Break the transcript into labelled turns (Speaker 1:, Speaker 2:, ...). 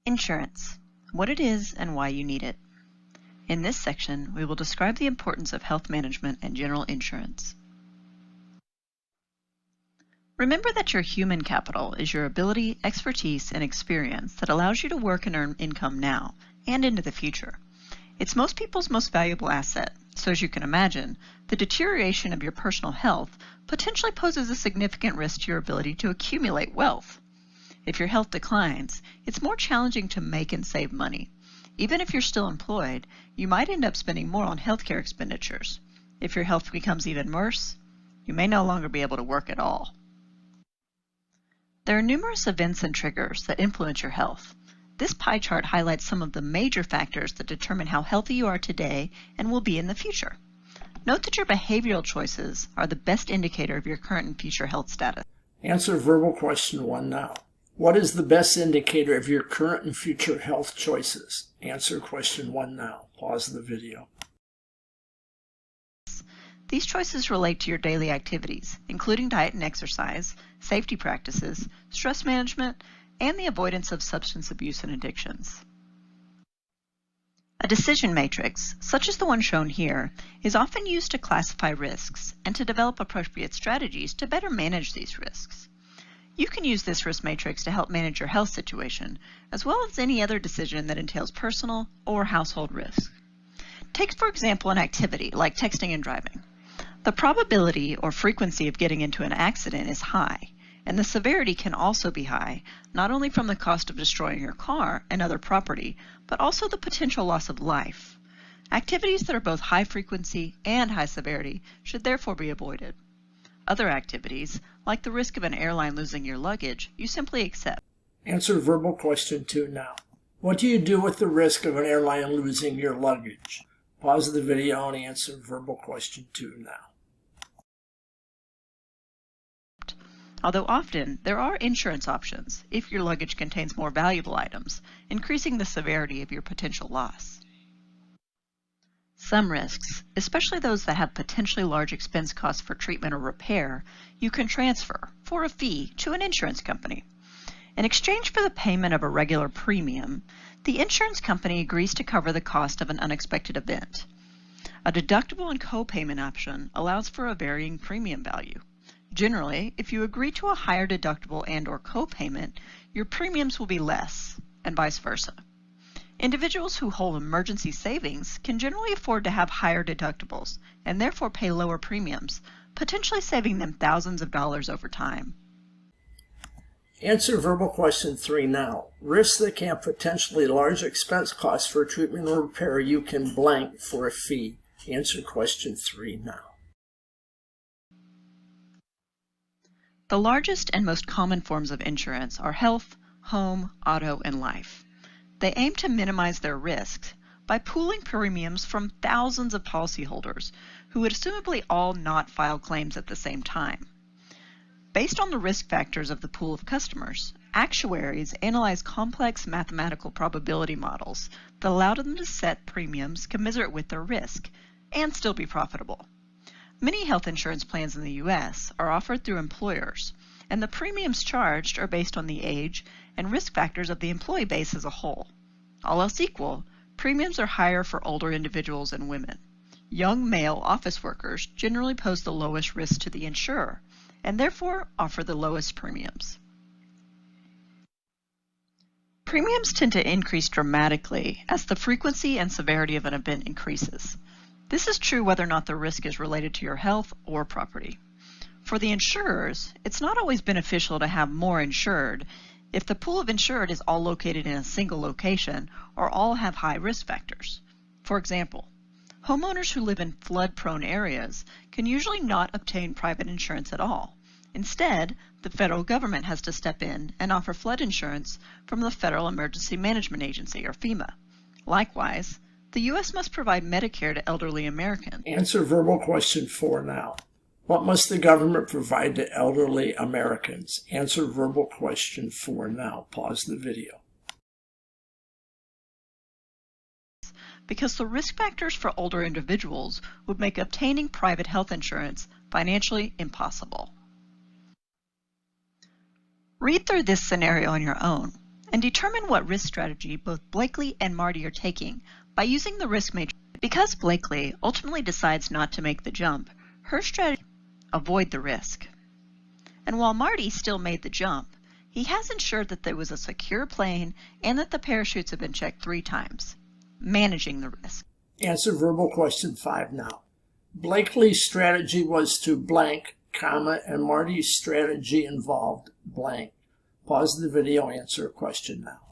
Speaker 1: Insurance, what it is and why you need it. In this section, we will describe the importance of health management and general insurance. Remember that your human capital is your ability, expertise, and experience that allows you to work and earn income now and into the future. It's most people's most valuable asset, so as you can imagine, the deterioration of your personal health potentially poses a significant risk to your ability to accumulate wealth. If your health declines, it's more challenging to make and save money. Even if you're still employed, you might end up spending more on healthcare expenditures. If your health becomes even worse, you may no longer be able to work at all. There are numerous events and triggers that influence your health. This pie chart highlights some of the major factors that determine how healthy you are today and will be in the future. Note that your behavioral choices are the best indicator of your current and future health status.
Speaker 2: Answer verbal question 1 now. What is the best indicator of your current and future health choices? Answer question 1 now. Pause the video.
Speaker 1: These choices relate to your daily activities, including diet and exercise, safety practices, stress management, and the avoidance of substance abuse and addictions. A decision matrix, such as the one shown here, is often used to classify risks and to develop appropriate strategies to better manage these risks. You can use this risk matrix to help manage your health situation, as well as any other decision that entails personal or household risk. Take, for example, an activity like texting and driving. The probability or frequency of getting into an accident is high, and the severity can also be high, not only from the cost of destroying your car and other property, but also the potential loss of life. Activities that are both high frequency and high severity should therefore be avoided. Other activities, like the risk of an airline losing your luggage, you simply accept.
Speaker 2: Answer verbal question 2 now. What do you do with the risk of an airline losing your luggage? Pause the video and answer verbal question 2 now.
Speaker 1: Although often there are insurance options if your luggage contains more valuable items, increasing the severity of your potential loss. Some risks, especially those that have potentially large expense costs for treatment or repair, you can transfer, for a fee, to an insurance company. In exchange for the payment of a regular premium, the insurance company agrees to cover the cost of an unexpected event. A deductible and co-payment option allows for a varying premium value. Generally, if you agree to a higher deductible and/or co-payment, your premiums will be less, and vice versa. Individuals who hold emergency savings can generally afford to have higher deductibles and therefore pay lower premiums, potentially saving them thousands of dollars over time.
Speaker 2: Answer verbal question 3 now. Risks that can have potentially large expense costs for treatment or repair you can blank for a fee. Answer question 3 now.
Speaker 1: The largest and most common forms of insurance are health, home, auto, and life. They aim to minimize their risks by pooling premiums from thousands of policyholders who would assumably all not file claims at the same time. Based on the risk factors of the pool of customers, actuaries analyze complex mathematical probability models that allow them to set premiums commensurate with their risk and still be profitable. Many health insurance plans in the U.S. are offered through employers, and the premiums charged are based on the age and risk factors of the employee base as a whole. All else equal, premiums are higher for older individuals and women. Young male office workers generally pose the lowest risk to the insurer, and therefore offer the lowest premiums. Premiums tend to increase dramatically as the frequency and severity of an event increases. This is true whether or not the risk is related to your health or property. For the insurers, it's not always beneficial to have more insured if the pool of insured is all located in a single location or all have high risk factors. For example, homeowners who live in flood-prone areas can usually not obtain private insurance at all. Instead, the federal government has to step in and offer flood insurance from the Federal Emergency Management Agency, or FEMA. Likewise, the U.S. must provide Medicare to elderly Americans.
Speaker 2: Answer verbal question 4 now. What must the government provide to elderly Americans? Answer verbal question 4 now. Pause the video.
Speaker 1: Because the risk factors for older individuals would make obtaining private health insurance financially impossible. Read through this scenario on your own. And determine what risk strategy both Blakely and Marty are taking by using the risk matrix. Because Blakely ultimately decides not to make the jump, her strategy is to avoid the risk. And while Marty still made the jump, he has ensured that there was a secure plane and that the parachutes have been checked 3 times, managing the risk.
Speaker 2: Answer verbal question 5 now. Blakely's strategy was to blank, comma, and Marty's strategy involved blank. Pause the video, answer a question now.